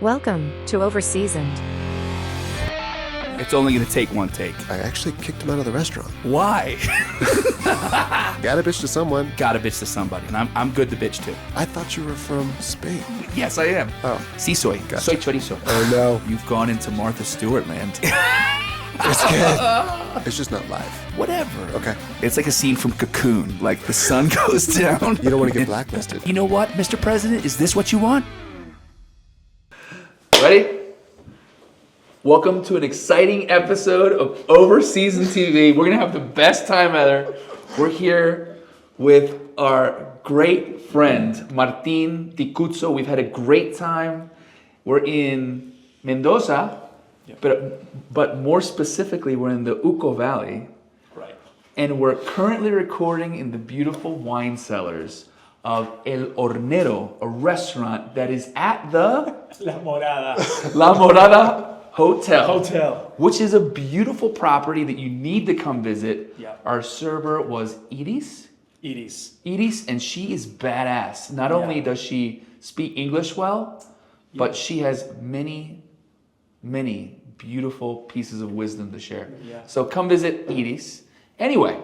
Welcome to Overseasoned. It's only going to take one take. I actually kicked him out of the restaurant. Why? Gotta bitch to someone. Gotta bitch to somebody, and I'm good to bitch to. I thought you were from Spain. Yes, I am. Oh. Sí soy. Gotcha. Soy chorizo. Oh, no. You've gone into Martha Stewart land. It's good. It's just not live. Whatever. Okay. It's like a scene from Cocoon. Like the sun goes down. You don't want to get blacklisted. You know what, Mr. President? Is this what you want? Ready? Welcome to an exciting episode of Overseasoned TV. We're going to have the best time ever. We're here with our great friend, Martin Ticuzzo. We've had a great time. We're in Mendoza, but more specifically, we're in the UCO Valley. Right. And we're currently recording in the beautiful wine cellars of El Hornero, a restaurant that is at the La Morada La Morada Hotel, Hotel. which is a beautiful property that you need to come visit. Yeah. Our server was Iris, It is. and she is badass. Not only does she speak English well, but she has many, many beautiful pieces of wisdom to share. Yeah. So come visit Iris. Anyway,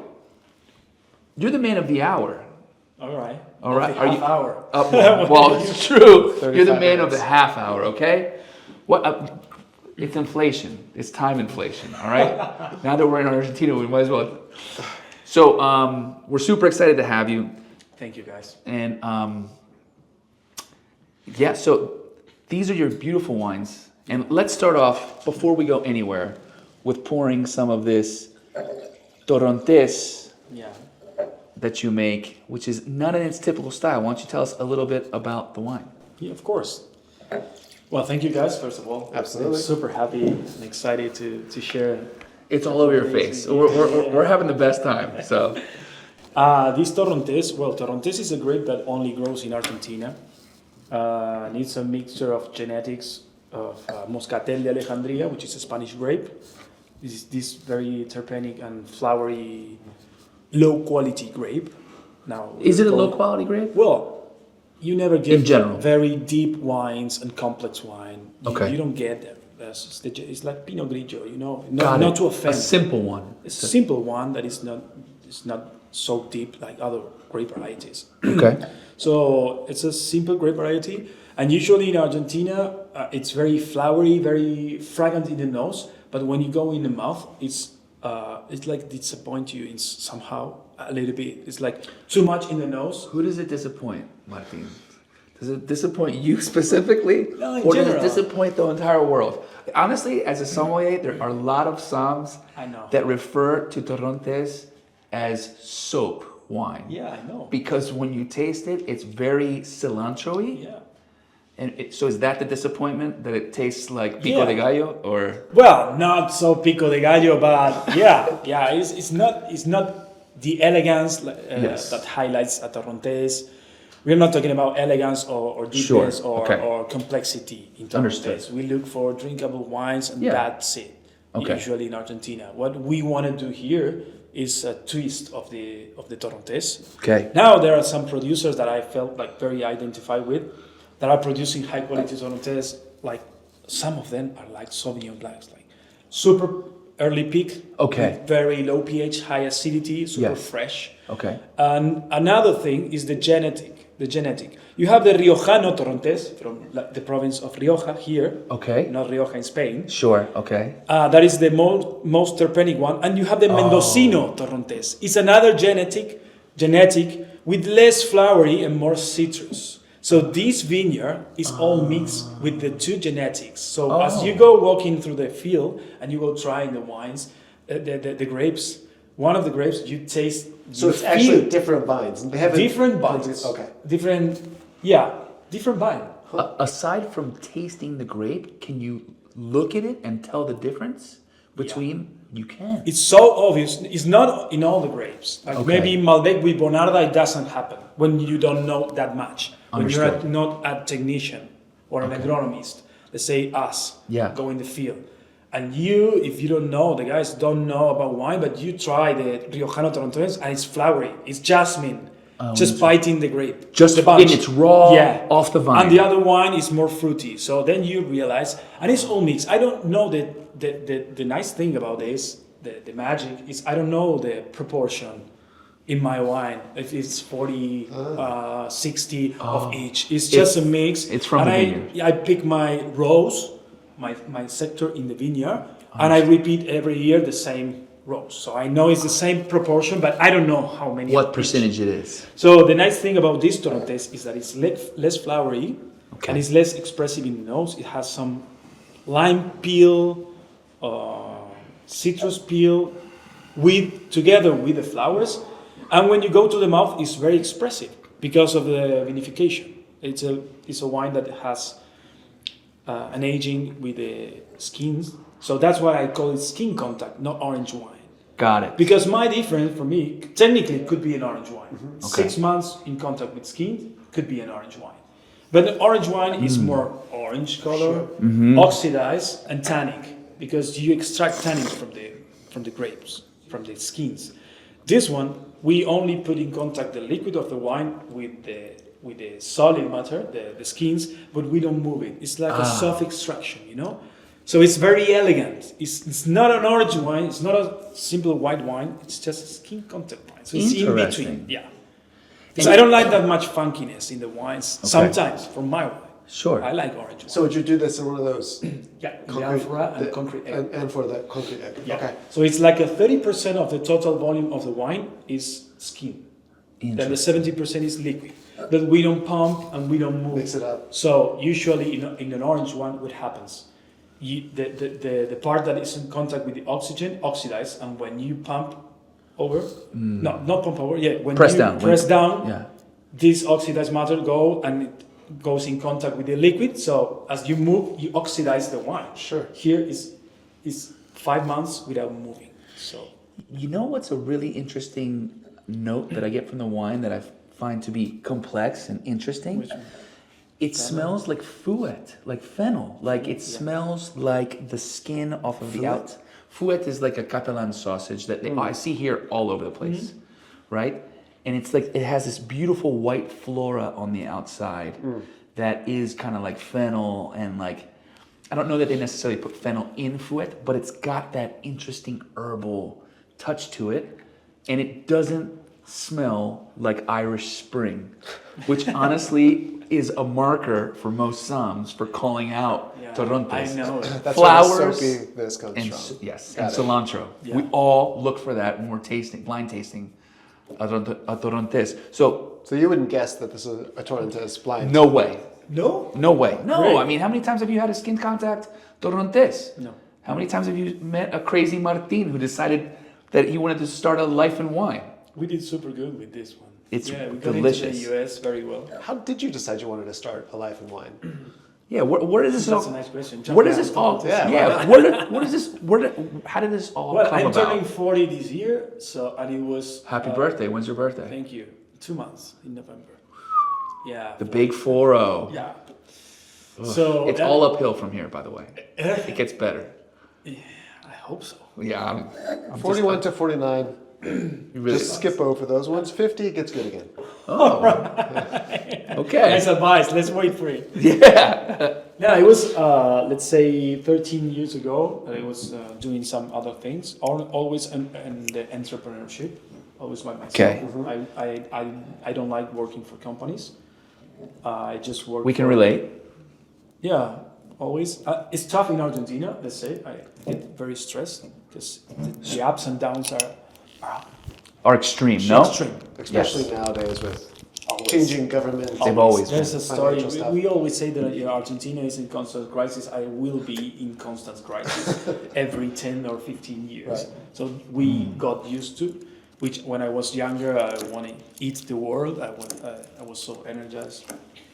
you're the man of the hour. All right. All right. Half hour. Well, it's true. You're the 35 man of minutes. the half hour, okay? What? It's inflation. It's time inflation, all right? Now that we're in Argentina, we might as well. So we're super excited to have you. Thank you, guys. And so these are your beautiful wines. And let's start off, before we go anywhere, with pouring some of this Torrontés Yeah. that you make, which is not in its typical style. Why don't you tell us a little bit about the wine? Yeah, of course. Well, thank you, guys. First of all, Absolutely. I'm super happy and excited to share. It's all over your face. We're having the best time. So These Torrontés. Well, Torrontés is a grape that only grows in Argentina. And it's a mixture of genetics of Moscatel de Alejandría, which is a Spanish grape. This is this very terpenic and flowery, low-quality grape. Now, is it a low quality grape? Well, you never get In general. very deep wines and complex wine. Okay. You don't get them. It's like Pinot Grigio, you know, Got not it. to offend. A simple one. It's a simple one that is not so deep like other grape varieties. Okay. So it's a simple grape variety, and usually in Argentina, it's very flowery, very fragrant in the nose. But when you go in the mouth, it's like disappoint you in somehow a little bit. It's like too much in the nose. Who does it disappoint, Martin? Does it disappoint you specifically? No, in or does general. it disappoint the entire world? Honestly, as a sommelier, there are a lot of somms I know. that refer to Torrontés as soap wine. Yeah, I know. Because when you taste it, it's very cilantro-y. Yeah. And so is that the disappointment, that it tastes like pico Yeah. de gallo? Or Well, not so pico de gallo, but yeah. It's not the elegance Yes. that highlights a Torrontés. We're not talking about elegance or deepness Okay. or complexity in Understood. Torrontés. We look for drinkable wines, and Yeah. that's it. Okay. Usually in Argentina, what we want to do here is a twist of the Torrontés. okay, Now there are some producers that I felt like very identified with that are producing high quality Torrontés. Like some of them are like Sauvignon Blancs, like super early peak, Okay. with very low pH, high acidity, super Yes. fresh. okay, And another thing is the genetic. You have the Riojano Torrontés from the province of Rioja here, okay, not Rioja in Spain. sure, okay, That is the most terpenic one. And you have the Mendocino Torrontés. It's another genetic with less flowery and more citrus. So this vineyard is all mixed with the two genetics. So as you go walking through the field and you go trying the wines, the grapes, one of the grapes you taste. So you it's actually feel different vines. They haven't different vines. Okay. Different vine. Aside from tasting the grape, can you look at it and tell the difference between? You can. It's so obvious. It's not in all the grapes. Like Okay. maybe Malbec with Bonarda, it doesn't happen when you don't know that much. When you're Understood. not a technician or an agronomist, let's say us, Yeah. go in the field. And you, if you don't know, the guys don't know about wine, but you try the Riojano Torrontés and it's flowery. It's jasmine. just biting the grape. Just the bunch. in its raw, off the vine. And the other wine is more fruity. So then you realize, and it's all mixed. I don't know the nice thing about this, the magic, is I don't know the proportion in my wine. If it's 40, 60 of each. It's just a mix. It's from and the vineyard. I pick my rows, my sector in the vineyard, and I repeat every year the same rows. So I know it's the same proportion, but I don't know how many. What percentage it is? So the nice thing about this Torontes is that it's less flowery, and it's less expressive in the nose. It has some lime peel, citrus peel, together with the flowers. And when you go to the mouth, it's very expressive because of the vinification. It's a wine that has an aging with the skins. So that's why I call it skin contact, not orange wine. Got it. Because my difference for me, technically, it could be an orange wine. Okay. 6 months in contact with skin could be an orange wine. But the orange wine is more orange color, oxidized, and tannic, because you extract tannins from the grapes, from the skins. This one, we only put in contact the liquid of the wine with the solid matter, the skins, but we don't move it. It's like a soft extraction, you know? So it's very elegant. It's not an orange wine. It's not a simple white wine. It's just a skin contact wine. So it's in between. Yeah. Because I don't like that much funkiness in the wines. Okay. Sometimes from my wine. Sure. I like orange wine. So would you do this in one of those? Yeah, amphora and concrete egg. And for the concrete egg. Yeah. Okay. So it's like a 30% of the total volume of the wine is skin. Then the 70% is liquid. That we don't pump and we don't move. Mix it up. So usually in an orange wine, what happens? The part that is in contact with the oxygen oxidizes, and when you pump over, no, not pump over, when Press you down. press down, Yeah. this oxidized matter it goes in contact with the liquid. So as you move, you oxidize the wine. Sure. Here is 5 months without moving. So You know what's a really interesting note that I get from the wine that I find to be complex and interesting? Which one? It smells like fouet, like fennel. Like it smells like the skin off of the out. Fouet is like a Catalan sausage that I see here all over the place, right? And it's like it has this beautiful white flora on the outside that is kind of like fennel, and like I don't know that they necessarily put fennel in fouet, but it's got that interesting herbal touch to it, and it doesn't smell like Irish Spring, which honestly is a marker for most Psalms for calling out Torontes. I know. That's Flowers where the soapiness comes and from. yes, Got and it. cilantro. Yeah. We all look for that when we're blind tasting a Torontes. So So you wouldn't guess that this is a Torrentes blind? no way, No? no way, no. Great. I mean, how many times have you had a skin contact Torontes? No. How many times have you met a crazy Martin who decided that he wanted to start a life in wine? We did super good with this one. It's we got delicious. into the US very well. How did you decide you wanted to start a life in wine? Yeah, where does this That's all? a nice question. Where does this all? Yeah, Yeah, what is this? How did this all Well, come I'm about? turning 40 this year, and it was... Happy birthday! When's your birthday? Thank you. 2 months in November. Yeah. The big 4-0. Yeah. So It's that- all uphill from here, by the way. It gets better. I hope so. Yeah, I'm 41 to 49. you really Just skip over those ones. 50 gets good again. okay. Nice advice. Let's wait for it. Yeah. Yeah, it was, let's say, 13 years ago. I was doing some other things, always in the entrepreneurship, always by myself. Okay. I don't like working for companies. I just work. We can for- relate. Yeah, always. It's tough in Argentina, let's say. I get very stressed because the ups and downs Are extreme, no? extreme. Especially nowadays with Always. changing government. They've always There's a story. Financial stuff. We always say that Argentina is in constant crisis. I will be in constant crisis every 10 or 15 years. Right. So we got used to, which when I was younger, I wanted to eat the world. I was so energized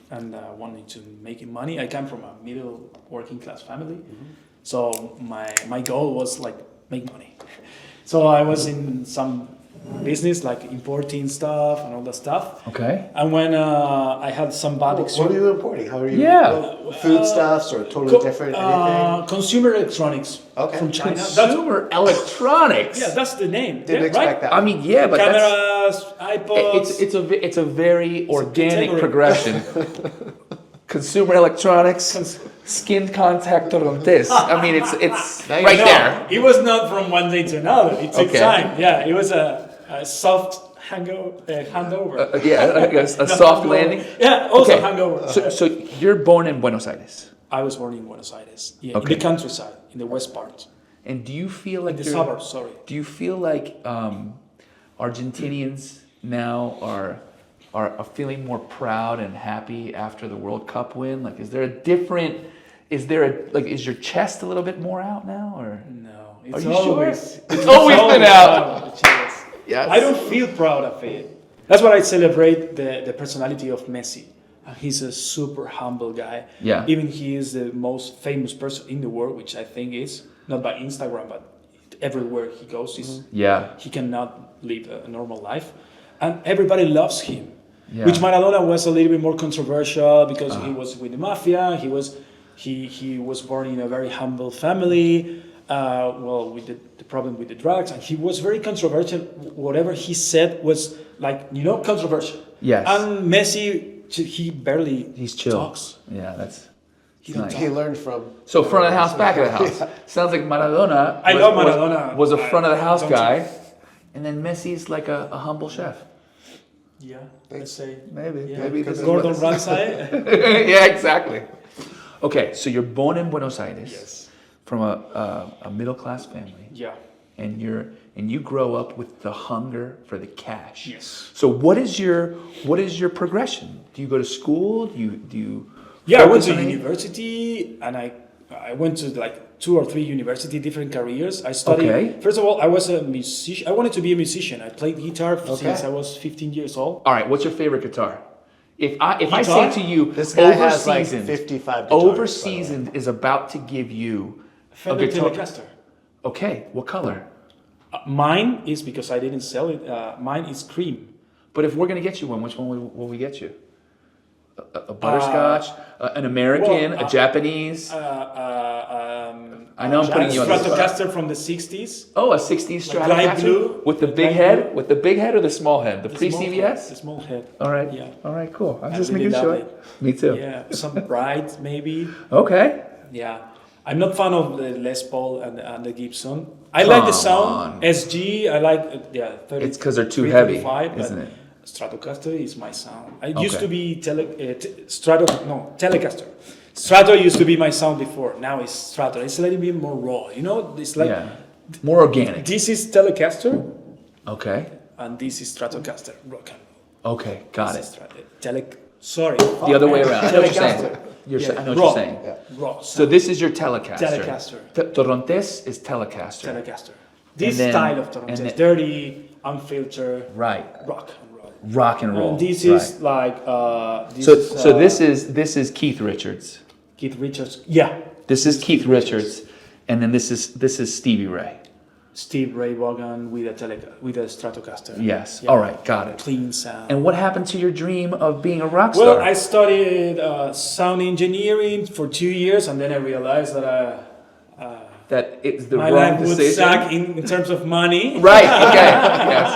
and wanted to make money. I come from a middle working class family. So my goal was like make money. So I was in some business, like importing stuff and all that stuff. Okay. And when I had some bad What are experience, you importing? How are you? Yeah. Foodstuffs or totally different anything? consumer electronics Okay. from China. Consumer electronics. Yeah, that's the name. Didn't yeah, expect right? that. I mean, yeah, but that's, Cameras, iPods. it's a very organic category. progression. Consumer electronics, skin contact Torrontés. I mean, it's Now you right know. there. It was not from one day to another. It took Okay. time. Yeah, it was a soft handover. Yeah, I guess a No, soft hangover. landing. Yeah, also Okay. hangover. So you're born in Buenos Aires, I was born in Buenos Aires, yeah, Okay. in the countryside, in the west part, and do you feel like in the you're- suburbs. Sorry. Do you feel like Argentinians now are feeling more proud and happy after the World Cup win? Like, is there a different? Is there a like? Is your chest a little bit more out now, or? No, Are it's you always sure? It's always been out. the chest. Yes. I don't feel proud of it. That's why I celebrate the personality of Messi. He's a super humble guy. Yeah. Even he is the most famous person in the world, which I think is not by Instagram, but everywhere he goes, Yeah. he cannot live a normal life, and everybody loves him. Yeah. Which Maradona was a little bit more controversial because he was with the mafia. He was born in a very humble family. With the problem with the drugs, and he was very controversial. Whatever he said was controversial. Yes. And Messi, he barely He's chill. talks. Yeah, that's. He don't nice. He learned from. So front of the house, back of the house. Sounds like Maradona. I love Maradona. Was a front of the house Don't guy, and then Messi's like a humble chef. Yeah, let's say Maybe. yeah, Maybe because this is Gordon what- Ramsay. Yeah, exactly. Okay, so you're born in Buenos Aires. Yes. From a middle class family. Yeah. And you grow up with the hunger for the cash. Yes. So what is your progression? Do you go to school? Do you Yeah, I went focus to on anything? university, and I went to like 2 or 3 university, different careers. I studied. Okay. First of all, I was a musician. I wanted to be a musician. I played guitar since I was 15 years old. All right, what's your favorite guitar? If I Guitar? say to you, This guy has like Overseasoned, 55 guitars. Overseasoned is about to give you Fender guitar- Telecaster. Okay, what color? Mine is because I didn't sell it. Mine is cream. But if we're gonna get you one, which one will we get you? A butterscotch, an American, well, a Japanese. I know I'm putting you on the spot. Stratocaster from the 60s. Oh, a 60s Like light Stratocaster blue? with the Like big light head, blue? with the big head or the small head, the The pre small head, CVS. The small head. All right, Yeah. all right, cool. I'm I just really making love sure. it. Me too. Yeah, some bright maybe. Okay. Yeah, I'm not fan of the Les Paul and the Gibson. I like the Come sound. on. SG, I like 30. It's 'cause they're too heavy, 335, but isn't it? Stratocaster is my sound. I used Okay. to be Telecaster. Strato used to be my sound before. Now it's Strato. It's a little bit more raw. You know, it's like Yeah. More organic. this is Telecaster Okay. and this is Stratocaster. Rock and roll. Okay. Got This is it. Sorry. The other way around. I know what you're saying. Telecaster. I know what Raw. you're saying. Yeah. Raw. So this is your Telecaster. Telecaster. Torrontés is Telecaster. Telecaster. This then- style of and Toronto is then- dirty, unfiltered, Right. rock and roll. Rock and roll. And this Right. is like this is Keith Richards. Keith Richards. Yeah, This is Keith Richards, and then this is Stevie Ray. Steve Ray Vaughan with a Stratocaster. Yes. Yeah. All right. Got it. Clean sound. And what happened to your dream of being a rock Well, star? I studied sound engineering for 2 years, and then I realized that that it's the my wrong life would decision. suck in terms of money. Right. Okay. Yes.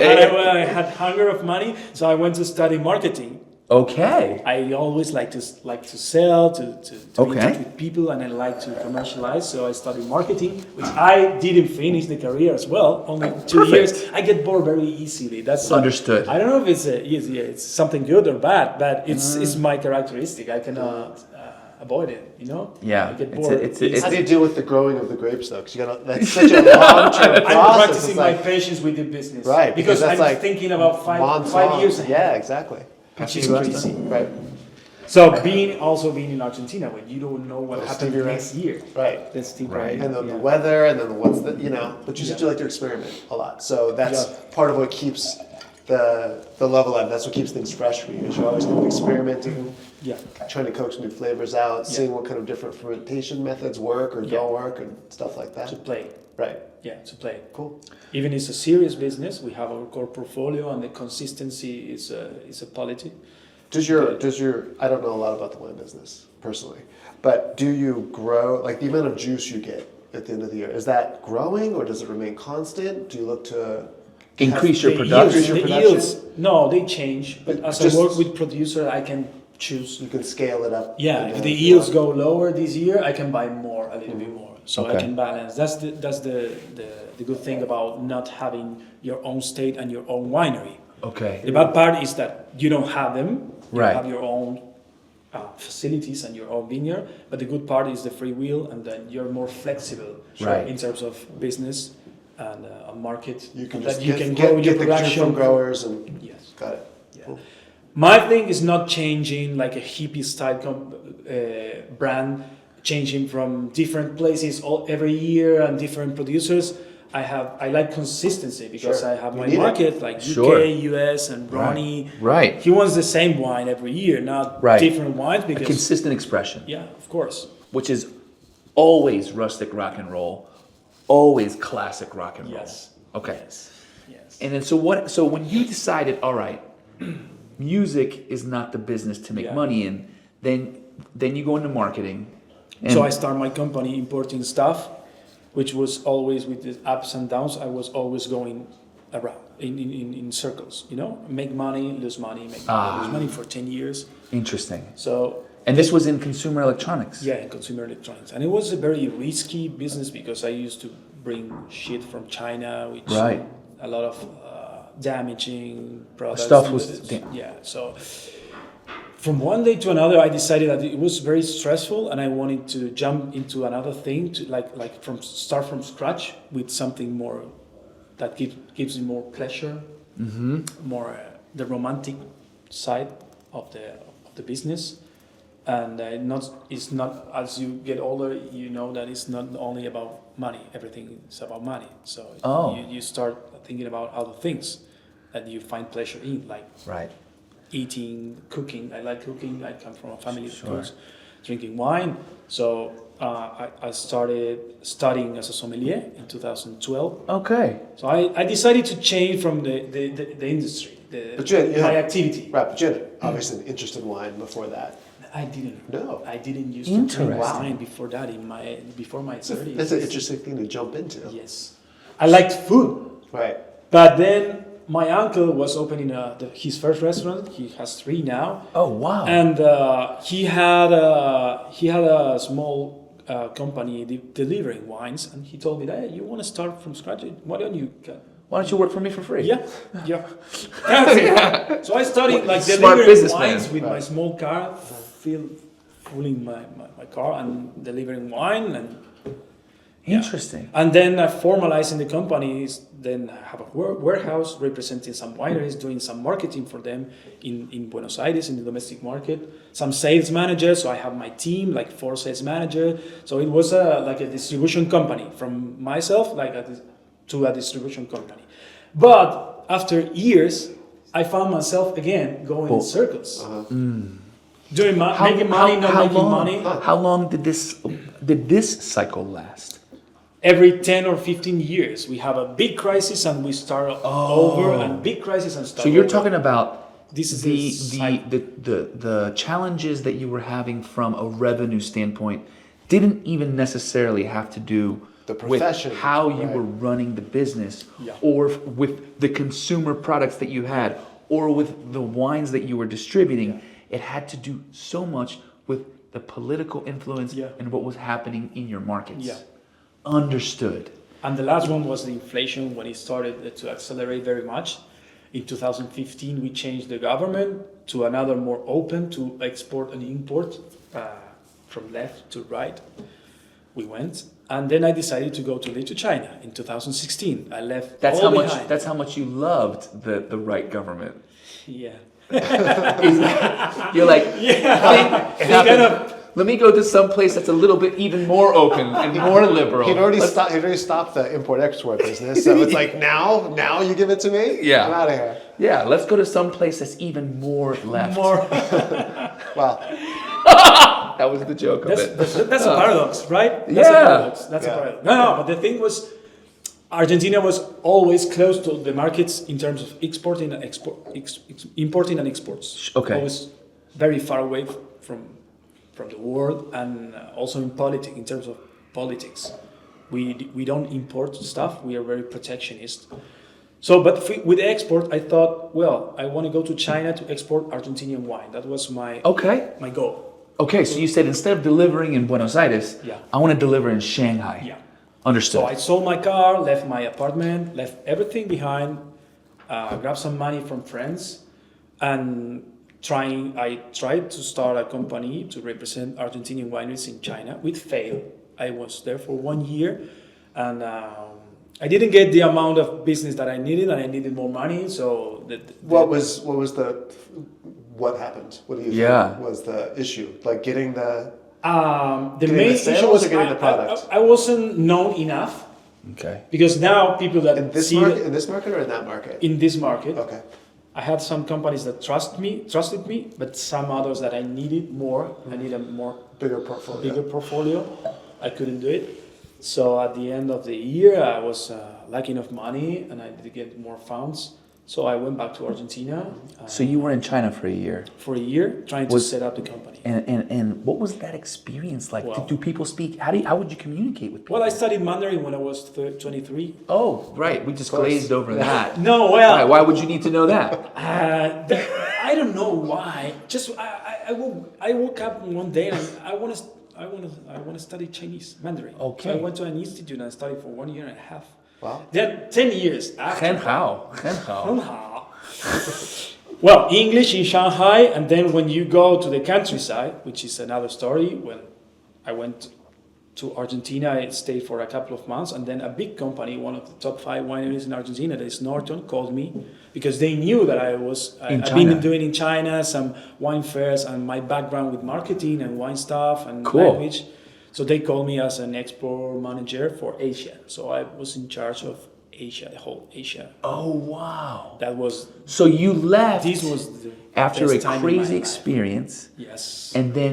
And Okay. I had hunger of money, so I went to study marketing. Okay. I always like to sell, to Okay. interact with people, and I like to commercialize. So I studied marketing, which I didn't finish the career as well. Only 2 Perfect. years. I get bored very easily. That's Understood. I don't know if it's something good or bad, but it's my characteristic. I cannot avoid it. You know. Yeah, I get it's bored. How do you deal with the growing of the grapes though? Because that's such a long-term process. I'm practicing It's my like, patience with the business. right, Because that's I'm like thinking about months 5 long. years ahead. Yeah, exactly. Which is you last crazy. Right, So being in Argentina when you don't know what happens Stevie Ray. next year. right. That's Steve Right. Ray. And then Yeah. the weather, and then what's the but you just do like to experiment a lot. So that's part of what keeps the level up. That's what keeps things fresh for you. Is you're always kind of experimenting Yeah. trying to coax new flavors out, seeing what kind of different fermentation methods work or don't work and stuff like that. To play. Right. Yeah, to play. Cool. Even it's a serious business. We have our core portfolio, and the consistency is a policy. Does your I don't know a lot about the wine business personally, but do you grow, like the amount of juice you get at the end of the year, is that growing or does it remain constant? Do you look to Increase your The production. yields, the yields, no, they change. But as Just- I work with producer, I can choose. You can scale it up. Yeah, and if down the if you yields want. go lower this year, I can buy more, a little bit more, so I Okay. can balance. That's the good thing about not having your own state and your own winery. Okay. The bad part is that you don't have them. You Right. have your own facilities and your own vineyard. But the good part is the free will, and then you're more flexible Right. in terms of business and market. You can and just that you get, can get, grow your get the juice production from growers and Yes. got it. Yeah. Cool. My thing is not changing like a hippie style brand, changing from different places every year and different producers. I like consistency because Sure. I have You my need it. market like Sure. UK, US, and Ronnie. Right. He wants the same wine every year, not Right. different wines A because consistent expression, yeah, of course. which is always rustic rock and roll, always classic rock and roll. Yes. Okay. Yes. Yes. And then so when you decided, all right, music is not the business to make Yeah. money in, then you go into marketing. And So I start my company importing stuff, which was always with the ups and downs. I was always going around in circles, make money, lose money, make money, lose money for 10 years. Interesting. So And this was in consumer electronics. yeah, in consumer electronics. And it was a very risky business because I used to bring shit from China, which Right. a lot of damaging products. Stuff was yeah. So from one day to another, I decided that it was very stressful, and I wanted to jump into another thing to like start from scratch with something more that gives me more pleasure, more the romantic side of the business. And it's not as you get older, you know that it's not only about money. Everything is about money. So you start thinking about other things that you find pleasure in, like Right. eating, cooking. I like cooking. I come from a family Sure. that cooks, drinking wine. So I started studying as a sommelier in 2012. Okay. So I decided to change from the industry, But you my had- activity. Right, but you had obviously an interest in wine before that. I didn't. No. I didn't used to drink Interesting. wine before that. Before my 30s. That's an interesting thing to jump into. Yes, I liked food, Right. but then my uncle was opening his first restaurant. He has 3 now, Oh wow. and he had a small company delivering wines, and he told me that, hey, you want to start from scratch? Why don't you? Why don't you work for me for free? Yeah, yeah. That's it. So I started like Smart delivering businessman. wines with my Right. small car, filling my car and delivering wine, and Interesting. and then formalizing the companies. Then I have a warehouse representing some wineries, doing some marketing for them in Buenos Aires in the domestic market. Some sales managers, so I have my team, like 4 sales managers. So it was like a distribution company from myself, to a distribution company. But after years, I found myself again going in circles, doing making money, not making long, money. How long did this cycle last? Every 10 or 15 years, we have a big crisis and we start over, and big crisis and start So you're over. talking about This is the challenges that you were having from a revenue standpoint didn't even necessarily have to do The with profession, how you right. were running the business, Yeah. or with the consumer products that you had, or with the wines that you were distributing. Yeah. It had to do so much with the political influence Yeah. and what was happening in your markets. Yeah. Understood. And the last one was the inflation when it started to accelerate very much. In 2015, we changed the government to another more open to export and import from left to right. We went, and then I decided to go to live to China in 2016. I left. That's all how much. behind. That's how much you loved the right government. Yeah. You're like, Yeah. it happened. Let me go to some place that's a little bit even more open and more liberal. He'd already Let's- stopped. He'd already stopped the import-export business. So it's like now you give it to me. Yeah. I'm out of here. Yeah, let's go to some place that's even more left. More. Well, That was the joke of it. That's a paradox, right? That's Yeah. a paradox. That's Yeah. a paradox. No, but the thing was, Argentina was always close to the markets in terms of exporting and importing and exports. Okay. Always very far away from the world, and also in politics, in terms of politics. We don't import stuff. We are very protectionist. So, but with export, I thought, well, I want to go to China to export Argentinian wine. That was my Okay. goal. Okay, so you said instead of delivering in Buenos Aires, Yeah. I want to deliver in Shanghai. Yeah. Understood. So I sold my car, left my apartment, left everything behind, grabbed some money from friends, and I tried to start a company to represent Argentinian wineries in China. With fail. I was there for 1 year, and I didn't get the amount of business that I needed, and I needed more money. So what happened? What do you Yeah. think was the issue? Like getting the the Getting main the sales issue was or getting the product? I wasn't known enough, Okay. because now people that in this see market, in this market or in that market? in this market. Okay. I had some companies that trusted me, but some others that I needed more. I needed a more Bigger portfolio. bigger portfolio. I couldn't do it. So at the end of the year, I was lacking of money, and I did get more funds. So I went back to Argentina So you were in China for a year. for a year, trying to set up the company. And what was that experience like? Wow. Do people speak? How would you communicate with people? Well, I studied Mandarin when I was 23. Oh, right. We just glazed over that. No, well, Why would you need to know that? I don't know why. Just I woke up one day and I want to study Chinese Mandarin. Okay. So I went to an institute and I studied for 1 year and a half. Wow. Then 10 years after. Hen hao. Well, English in Shanghai, and then when you go to the countryside, which is another story. When I went to Argentina, I stayed for a couple of months, and then a big company, one of the top 5 wineries in Argentina, that is Norton, called me because they knew that I've China. been doing in China some wine fairs and my background with marketing and wine stuff and Cool. language. So they called me as an export manager for Asia. So I was in charge of Asia, the whole Asia. Oh, wow. That was, So you left this was the after a best time in my crazy life. experience, Yes. and then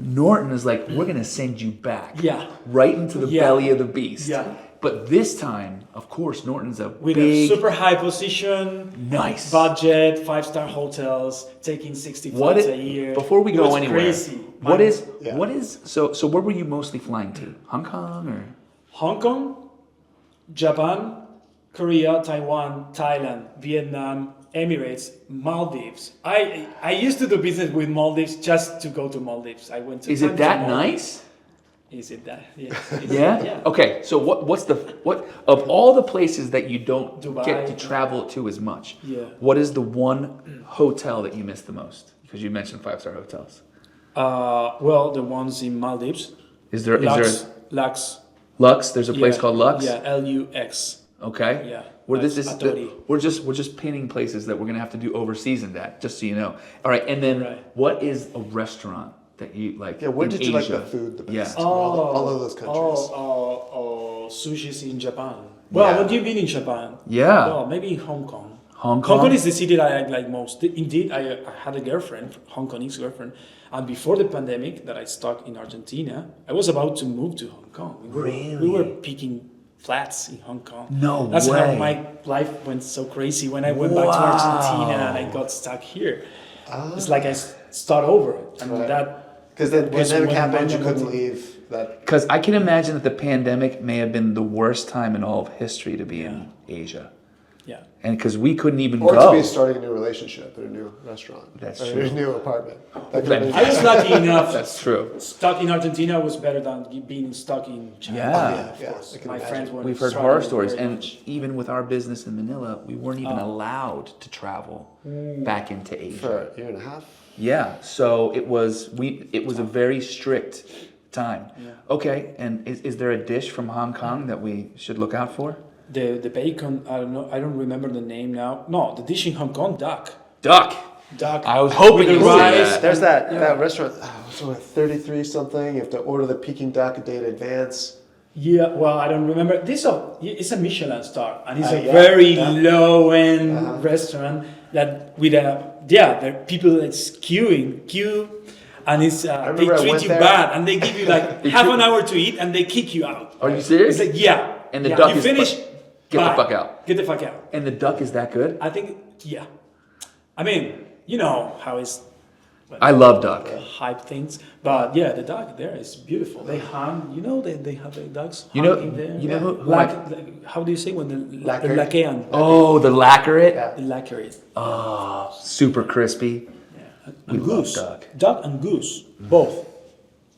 Norton is like, we're gonna send you back, Yeah. right into the Yeah. belly of the beast. Yeah. But this time, of course, Norton's a With big, a super high position, nice budget, 5-star hotels, taking 60 What flights is, a year. before we It go was anywhere, crazy. what is Yeah. so where were you mostly flying to? Hong Kong or? Hong Kong, Japan, Korea, Taiwan, Thailand, Vietnam, Emirates, Maldives. I used to do business with Maldives just to go to Maldives. I went to. Is it time to that Maldives. nice? Is it that? Yeah. Yeah? Okay, so what of all the places that you don't Dubai. get to travel to as much, Yeah. what is the one hotel that you miss the most? Because you mentioned 5-star hotels. Well, the ones in Maldives. Is there Lux. Lux? There's a place Yeah. called Lux? Yeah, LUX. Okay. Yeah. Where this That's is Atori. we're just painting places that we're gonna have to do overseasoned at, just so you know. All right, and then Right. what is a restaurant that you like? Yeah, where in did you like Asia? the food the best? Yeah. All of those countries. Sushi's in Japan. Well, Yeah. what do you mean in Japan? Yeah. Well, maybe in Hong Kong. Hong Hong Kong? Kong is the city that I like most. Indeed, I had a girlfriend, Hong Kongese girlfriend, and before the pandemic that I stuck in Argentina, I was about to move to Hong Kong. We were picking flats in Hong Kong. No That's way. how my life went so crazy when I went back to Argentina and I got stuck here. It's like I start over, and Right. that Because then was pandemic when happened, you I couldn't went to- leave. That Because I can imagine that the pandemic may have been the worst time in all of history to be in Asia. Yeah. And because we couldn't even or go. to be starting a new relationship at a new restaurant. That's or true. a new apartment. That could have I was lucky enough. That's true. Stuck in Argentina was better than being stuck in China. Yeah. yeah, Of course. I can My imagine. friends were. We've heard struggling horror stories, very and much. even with our business in Manila, we weren't even allowed to travel back into Asia. for a year and a half. Yeah, so it was a very strict time. Yeah. Okay, and is there a dish from Hong Kong that we should look out for? The bacon, I don't know, I don't remember the name now. No, the dish in Hong Kong, duck. Duck. Duck. I was hoping With the you'd say rice. that. There's Yeah. that restaurant. So at 33 something, you have to order the Peking duck a day in advance. Yeah, well, I don't remember. It's a Michelin star, and it's a Yeah, very yeah. low-end restaurant that with there are people that's queue, and it's they remember I treat went you there. bad, and they give you like half an hour to eat, and they kick you out. Are you serious? It's like yeah, And the yeah, duck you is finish. get the bye. fuck out. Get the fuck out. And the duck is that good? I think yeah. I mean, you know how it's I love duck. hype things, but yeah, the duck there is beautiful. They hang, you know, they have the ducks You know- hanging there. you know who How do you say when the Lacquer. laquean? Oh, the lacquer it. Yeah. The lacquer it. Oh, super crispy. And We love goose. duck. And goose. Both.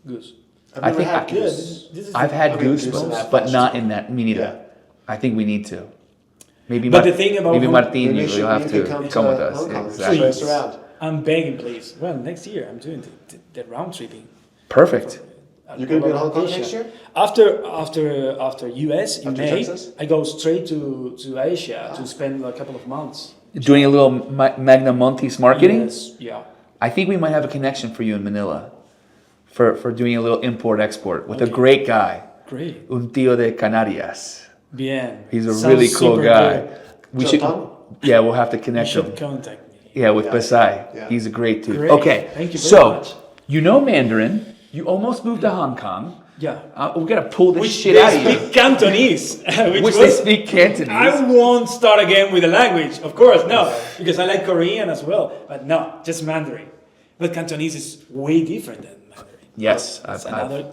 Goose. I've I never think had I- goose. This is I've had I mean, goose, goose in that but fast not food. in that. Me neither. Yeah. I think we need to. Maybe. But the thing about maybe Hong- Martin, Maybe you'll have to you come with us. Hong Kong. Exactly. Show us around. I'm begging, please. Well, next year I'm doing the round tripping. Perfect. You're going to be in Hong Kong next year? After US in After May, Texas? I go straight to Asia to spend a couple of months. Doing a little Magna Montes marketing. Yes, yeah. I think we might have a connection for you in Manila, for doing a little import export with a Okay. great guy, Great. un tío de Canarias. Bien. He's a Sounds really cool super guy. good. We should. Tom? Yeah, we'll have to You connect him. should contact me. Yeah, with Yeah. Basai. Yeah. He's a great dude. Great. Okay, Thank you very so much. you know Mandarin. You almost moved to Hong Kong. Yeah. We gotta pull this Which shit they out of you. speak Cantonese. Which they speak Cantonese. I won't start again with the language, of course, no, because I like Korean as well. But no, just Mandarin. But Cantonese is way different than Mandarin. Yes, It's I've- another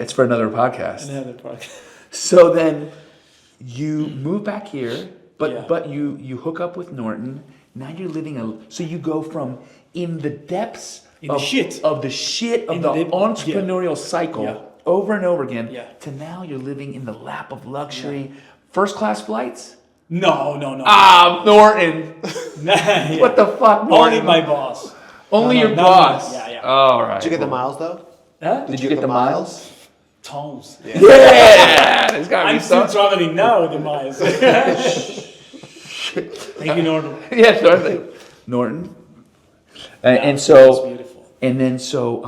it's for another podcast. part. So then you move back here, but Yeah. but you hook up with Norton. Now you're living so you go from in the depths In the of shit. of the shit of In the the dip- entrepreneurial cycle Yeah. over and over again Yeah. to now you're living in the lap of luxury, first class flights. No. Norton. Yeah. What the fuck, Norton? Only my boss. Only No, your no, boss. yeah. All right. Did you get the miles though? Huh? Did you get the miles? Tons. Yeah. There's gotta I'm be still some. traveling now with the miles. Thank you, Norton. Yeah, Norton. Norton. And It's so, beautiful. and then so,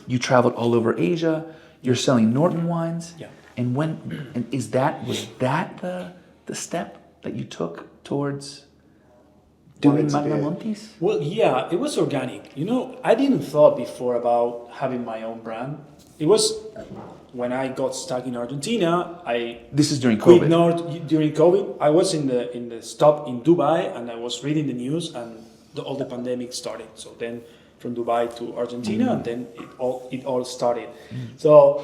you traveled all over Asia. You're selling Norton wines. Yeah. And was that the step that you took towards doing Wanted to Magna be- Montes? Well, yeah, it was organic. You know, I didn't thought before about having my own brand. It was when I got stuck in Argentina. I This is during quit COVID. during COVID. I was in the stop in Dubai, and I was reading the news, and all the pandemic started. So then, from Dubai to Argentina, and then it all started. So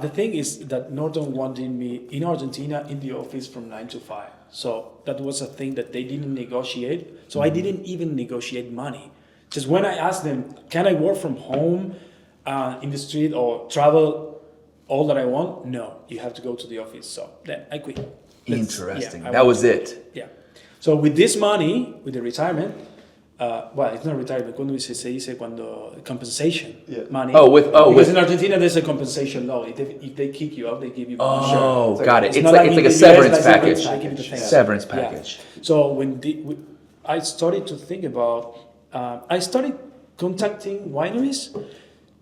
the thing is that Norton wanted me in Argentina in the office from 9 to 5. So that was a thing that they didn't negotiate. So I didn't even negotiate money. Just when I asked them, can I work from home in the street or travel all that I want? No, you have to go to the office. So then I quit. Interesting. I That went was to- it. Yeah. So with this money, with the retirement, well, it's not retirement. Cuando se dice cuando compensation Yeah. money. Because Because in Argentina there's a compensation law. If they kick you out, they give you money. Oh, It's like- got it. It's not like in a the severance US, like package. they give you the thing. Severance Yeah. package. So I started to think about, I started contacting wineries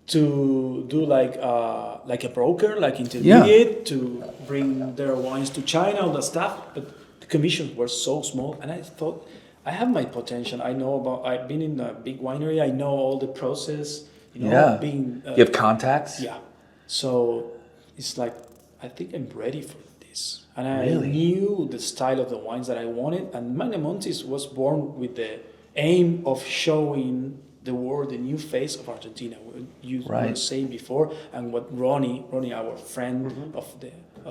to do like a broker, like intermediate, to bring their wines to China, all that stuff. But the commissions were so small, and I thought I have my potential. I've been in a big winery. I know all the process. You know, Yeah. being You have contacts? yeah. So it's like I think I'm ready for this. And I Really? knew the style of the wines that I wanted. And Magna Montes was born with the aim of showing the world the new face of Argentina. What you were Right. saying before, and what Ronnie, our friend Mm-hmm. of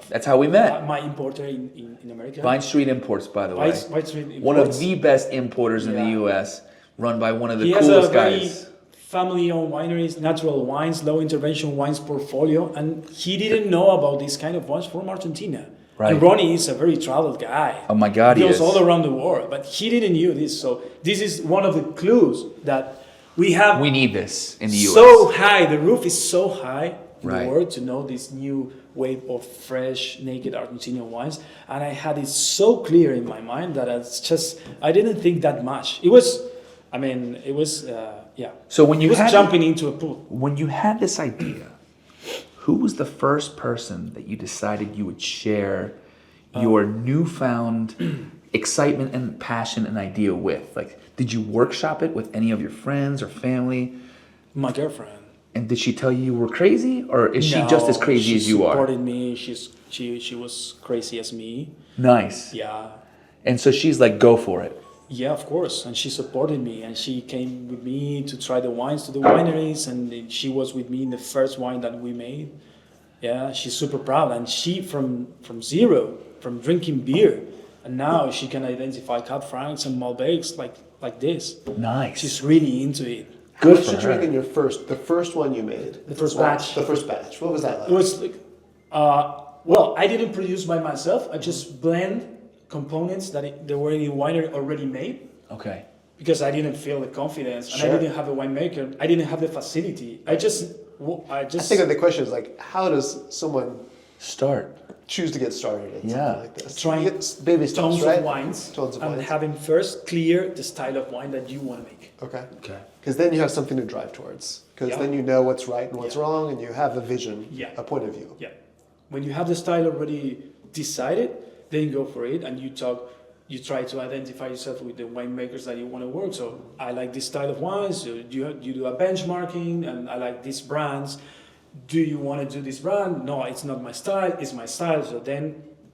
That's how we met. my importer in America. Vine Street Imports, by the way. White Street One of Imports. the best importers in the Yeah. U.S., run by one of the He has a coolest very guys. family-owned wineries, natural wines, low intervention wines portfolio, and he didn't know about these kind of wines from Argentina. Right. And Ronnie is a very traveled guy. Oh my God, he goes is. all around the world, but he didn't knew this. So this is one of the clues that we have. We need this in the U.S. So high, the roof is so high in Right. the world to know this new wave of fresh, naked Argentinian wines. And I had it so clear in my mind that I didn't think that much. It was Yeah. So when you He was had jumping into a pool. when you had this idea, who was the first person that you decided you would share your newfound excitement and passion and idea with? Like, did you workshop it with any of your friends or family? My girlfriend. And did she tell you were crazy, or is she just as crazy as you She are? supported me. She was crazy as me. Nice. Yeah. And so she's like, go for it. Yeah, of course. And she supported me, and she came with me to try the wines to the wineries, and she was with me in the first wine that we made. Yeah, she's super proud, and she from zero, from drinking beer, and now she can identify Cab Francs and Malbecs like this. Nice. She's really into it. How Good much for did you make her. in the first one you made? The first What- batch. The first batch. What was that like? It was like, well, I didn't produce by myself. I just blend components that were in the winery already made. Okay. Because I didn't feel the confidence, and Sure. I didn't have a winemaker. I didn't have the facility. I I think of the question is like, how does someone Start. choose to get started in Yeah. something like this? Trying You get baby steps, tons right? of wines, Tons of and wines. having first clear the style of wine that you want to make. Okay. Okay. Because then you have something to drive towards. Because Yeah. then you know what's right and what's Yeah. wrong, and you have a vision, Yeah. a point of view. Yeah. When you have the style already decided, then go for it, and you try to identify yourself with the winemakers that you want to work. So I like this style of wines. So you do a benchmarking, and I like these brands. Do you want to do this brand? No, it's not my style. It's my style. So then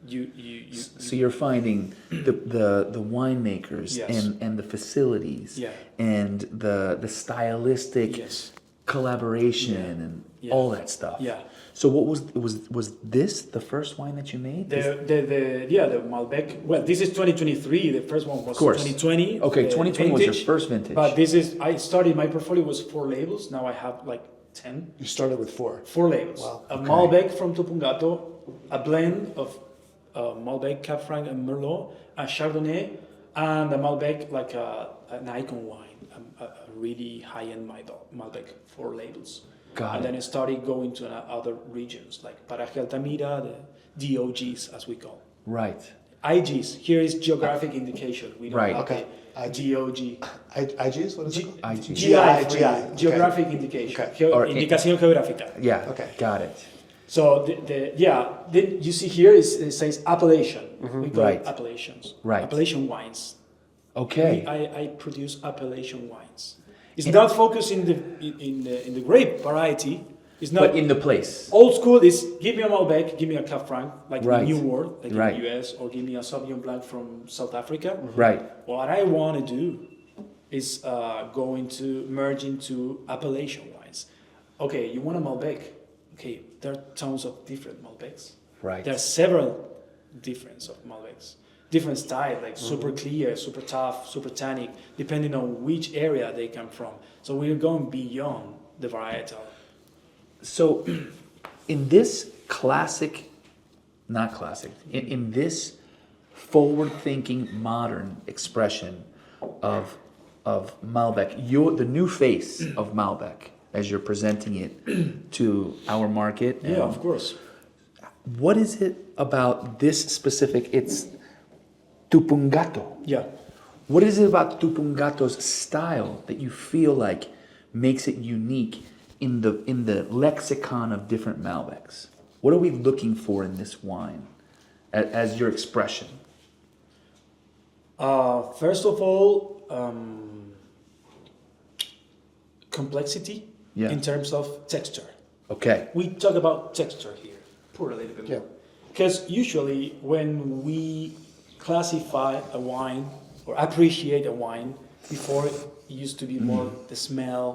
you So you're finding the winemakers Yes. and the facilities Yeah. and the stylistic Yes. collaboration and Yeah. all that stuff. Yeah. So what was this the first wine that you made? The Malbec. Well, this is 2023. The first one was Of course. 2020. Okay, the 2020 was your vintage. first vintage. But this is I started my portfolio was 4 labels. Now I have like 10. You started with 4. 4 labels. Wow. A Malbec from Tupungato, a blend of Malbec, Cab Franc, and Merlot, a Chardonnay, and a Malbec like an icon wine, a really high-end Malbec. 4 labels. Got And it. then I started going to other regions like Paraje Altamira, the DOGs as we call. Right. IGs. Here is geographic indication. We don't Right. have Okay. the DOG. IGs? What is it called? IG. GI, GI, okay. geographic indication. Okay. Or Indicación geográfica. Yeah. Okay. Got it. So then you see here it says appellation. We call Right. it appellations. Right. Appellation wines. Okay. I produce appellation wines. It's not focused in the grape variety. It's not But in the place. old school. Is give me a Malbec, give me a Cab Franc, like Right. in the New World, like Right. in the US, or give me a Sauvignon Blanc from South Africa. Right. What I want to do is going to merge into appellation wines. Okay, you want a Malbec? Okay, there are tons of different Malbecs. Right. There are several different of Malbecs, different style, like super clear, super tough, super tannic, depending on which area they come from. So we're going beyond the varietal. So, in this classic, not classic, in this forward-thinking, modern expression of Malbec, the new face of Malbec, as you're presenting it to our market. Yeah, of course. What is it about this specific? It's Tupungato. Yeah. What is it about Tupungato's style that you feel like makes it unique in the lexicon of different Malbecs? What are we looking for in this wine as your expression? First of all, complexity Yeah. in terms of texture. Okay. We talk about texture here. Pour a little bit Yeah. more. Because usually when we classify a wine or appreciate a wine, before it used to be more the smell,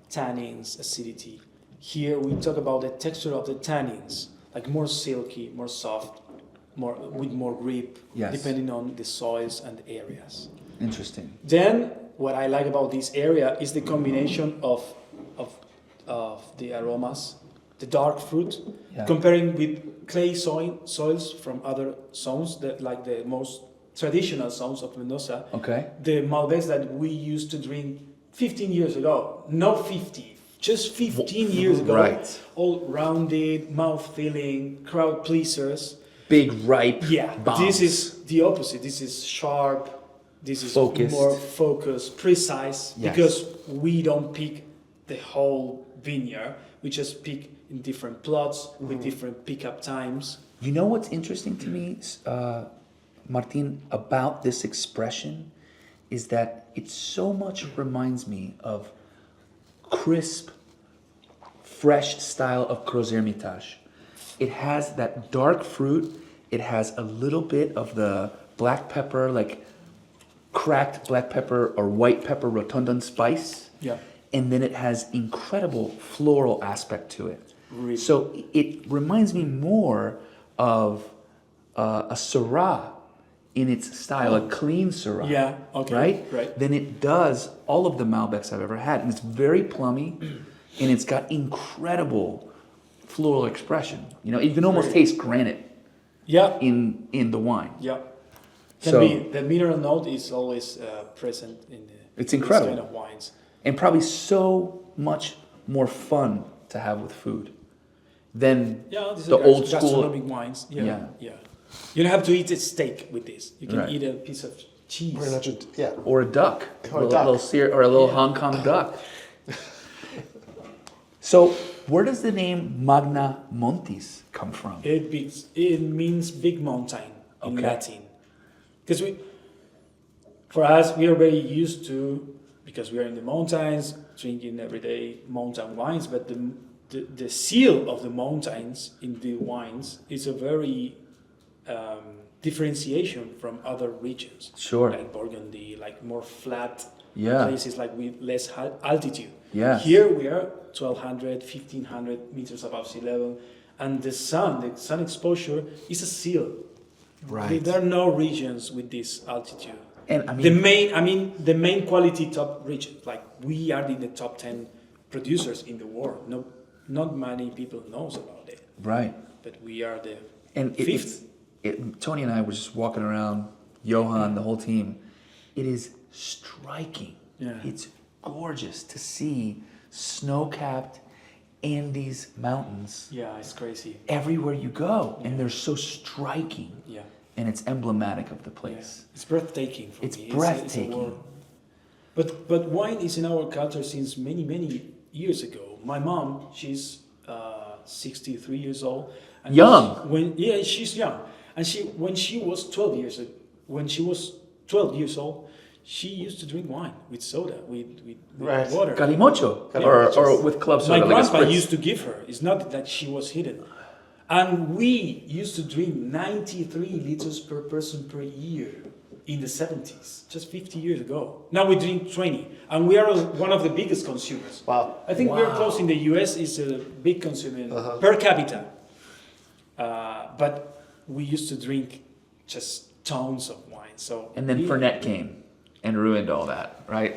tannins, acidity. Here we talk about the texture of the tannins, like more silky, more soft, with more grip, Yes. depending on the soils and the areas. Interesting. Then what I like about this area is the combination of the aromas, the dark fruit, Yeah. comparing with clay soils from other zones, like the most traditional zones of Mendoza. Okay. The Malbecs that we used to drink 15 years ago, not 50, just 15 years ago. Right. All rounded, mouth-filling, crowd pleasers. Big ripe Yeah, bombs. this is the opposite. This is sharp, This is Focused. more focused, precise, Yes. because we don't pick the whole vineyard. We just pick in different plots with different pickup times. You know what's interesting to me, Martin, about this expression is that it so much reminds me of crisp, fresh style of Gros Hermitage. It has that dark fruit. It has a little bit of the black pepper, like cracked black pepper or white pepper rotundant spice. Yeah. And then it has incredible floral aspect to it. Really? So it reminds me more of a Syrah in its style, a clean Syrah. Yeah, okay, right. Than it does all of the Malbecs I've ever had. And it's very plummy, and it's got incredible floral expression. You know, you can almost taste granite Yeah. in the wine. Yeah. So- The mineral note is always present in It's in incredible. this kind of wines. And probably so much more fun to have with food than Yeah, these the are old school. gastronomic wines. Yeah, Yeah. yeah. You don't have to eat a steak with this. You can Right. eat a piece of cheese. Or not just, yeah. Or a duck. Or a little, duck. or a little Yeah. Hong Kong duck. So, where does the name Magna Montis come from? It means big mountain in Okay. Latin. Because for us, we are very used to, because we are in the mountains, drinking everyday mountain wines, but the seal of the mountains in the wines is a very differentiation from other regions. Sure. Like Burgundy, like more flat Yeah. places, like with less altitude. Yes. Here we are 1,200, 1,500 meters above sea level, and the sun exposure is a seal. Right. There are no regions with this altitude. And I mean, The main quality top region, like we are in the top 10 producers in the world. No, not many people knows about it, right. but we are the And fifth. Tony and I were just walking around, Johan, the whole team. It is striking. Yeah. It's gorgeous to see snow-capped Andes mountains Yeah, it's crazy. everywhere you go, and they're so striking, Yeah, and it's emblematic of the yeah. place. It's breathtaking for It's me. breathtaking. a word. But wine is in our culture since many years ago. My mom, she's 63 years old. And Young. She's young. And when she was 12 years old, she used to drink wine with soda, with Right. water. Calimocho, or with club soda. My like a grandpa spritz. used to give her. It's not that she was hidden. And we used to drink 93 liters per person per year in the 70s, just 50 years ago. Now we drink 20, and we are one of the biggest consumers. Wow. I think we're close in the US, is a big consumer per capita. But we used to drink just tons of wine. So And then Fernet came and ruined all that, right?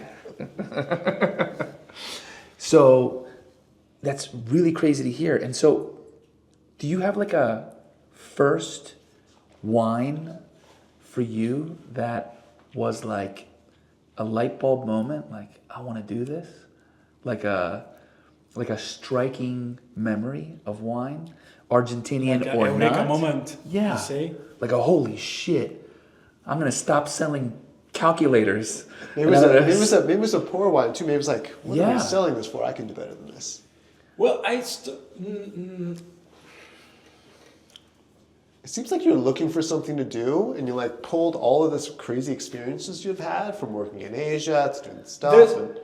So that's really crazy to hear. And so, do you have like a first wine for you that was like a light bulb moment? Like, I want to do this? Like a striking memory of wine? Argentinian like or a eureka not? moment, Yeah. you say? Like a holy shit, I'm gonna stop selling calculators. Maybe it was a poor wine too. Maybe it was like, what are Yeah. we selling this for? I can do better than this. Well, It seems like you're looking for something to do, and you like pulled all of this crazy experiences you've had from working in Asia to doing stuff. There's- And,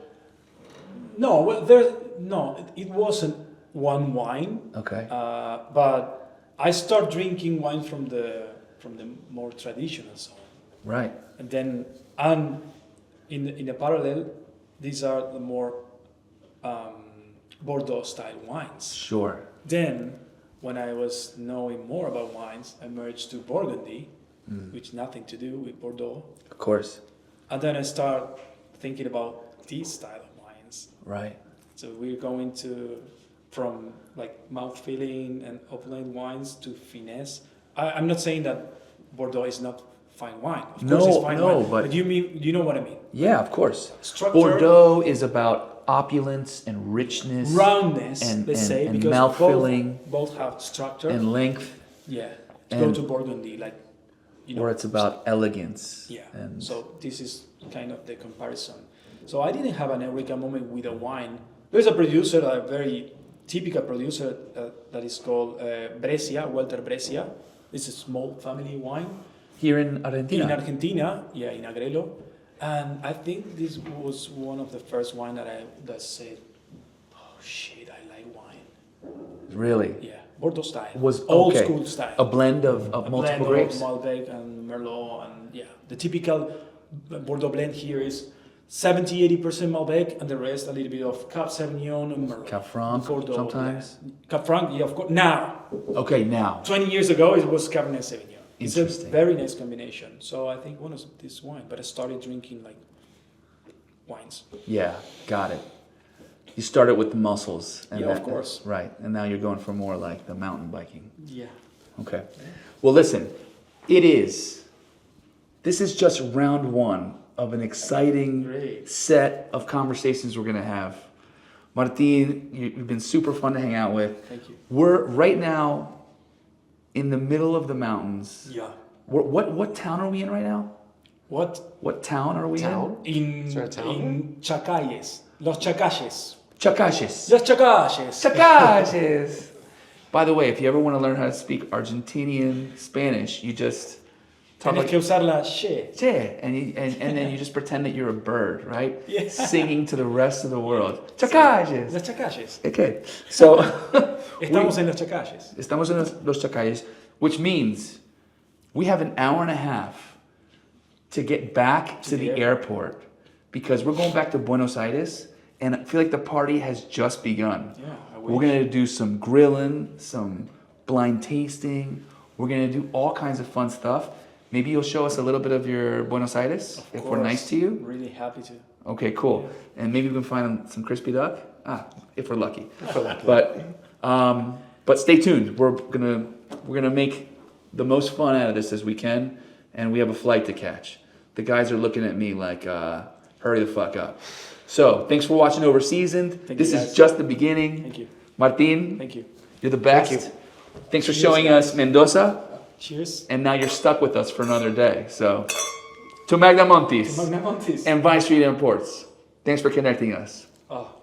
it wasn't one wine. Okay. But I start drinking wine from the more traditional side, Right. and then in a parallel, these are the more Bordeaux style wines. Sure. Then, when I was knowing more about wines, I merged to Burgundy, which nothing to do with Bordeaux, Of course. and then I start thinking about these style of wines. Right. So we're going from like mouth-filling and opulent wines to finesse. I'm not saying that Bordeaux is not fine wine. Of No, course it's fine no, wine. but- you know what I mean. Yeah, of course. Structure, Bordeaux is about opulence and richness roundness, and- let's and- say, and because mouth-filling both have structure. and length. yeah, to and- go to Burgundy, like Or it's about elegance. Yeah. And So this is kind of the comparison. So I didn't have an eureka moment with a wine. There's a producer, a very typical producer that is called Brescia, Walter Brescia. It's a small family wine here in Argentina. in Argentina, yeah, in Agrelo. And I think this was one of the first wine that said, "Oh shit, I like wine." Really? Yeah, Bordeaux style. Was old okay. school style. A blend of A multiple blend grapes? of Malbec and Merlot, and yeah, the typical Bordeaux blend here is 70-80% Malbec, and the rest a little bit of Cab Sauvignon and Merlot. Cab Franc Bordeaux, sometimes? yeah. Cab Franc, yeah, of course. Now, Okay, now. 20 years ago, it was Cabernet Sauvignon. It's a Interesting. very nice combination. So I think one of this wine, but I started drinking like wines. Yeah, got it. You started with the muscles. Yeah, of course. Right, and now you're going for more like the mountain biking. Yeah. Okay. Well, listen, this is just round one of an exciting Great. set of conversations we're going to have. Martin, you've been super fun to hang out with. Thank you. We're right now in the middle of the mountains. Yeah. What town are we in right now? What town are we Town? in Is there a town in Chacalles, Los Chacalles. in? Chacalles. Los Chacalles. Chacalles. By the way, if you ever want to learn how to speak Argentinian Spanish, you just talk Tienes like que usar la she. che, and then you just pretend that you're a bird, right? Yeah. Singing to the rest of the world. Chacalles. Los Chacalles. Okay, so Estamos en Los Chacalles. estamos en los Chacalles, which means we have an hour and a half to get back to the airport because we're going back to Buenos Aires, and I feel like the party has just begun. Yeah, I We're wish. gonna do some grilling, some blind tasting. We're gonna do all kinds of fun stuff. Maybe you'll show us a little bit of your Buenos Aires if we're nice to you. Really happy to. Okay, cool. And maybe we can find some crispy duck. If we're lucky. For that. But stay tuned. We're gonna make the most fun out of this as we can, and we have a flight to catch. The guys are looking at me like, hurry the fuck up. So thanks for watching Overseasoned. Thank This you, is guys. just the beginning. Thank you. Martin, Thank you. you're the best. Thank you. Thanks for Cheers, showing guys. us Mendoza, Cheers. and now you're stuck with us for another day. So, to Magnamontes Magnamontes. and Vine Street Imports. Thanks for connecting us. Oh,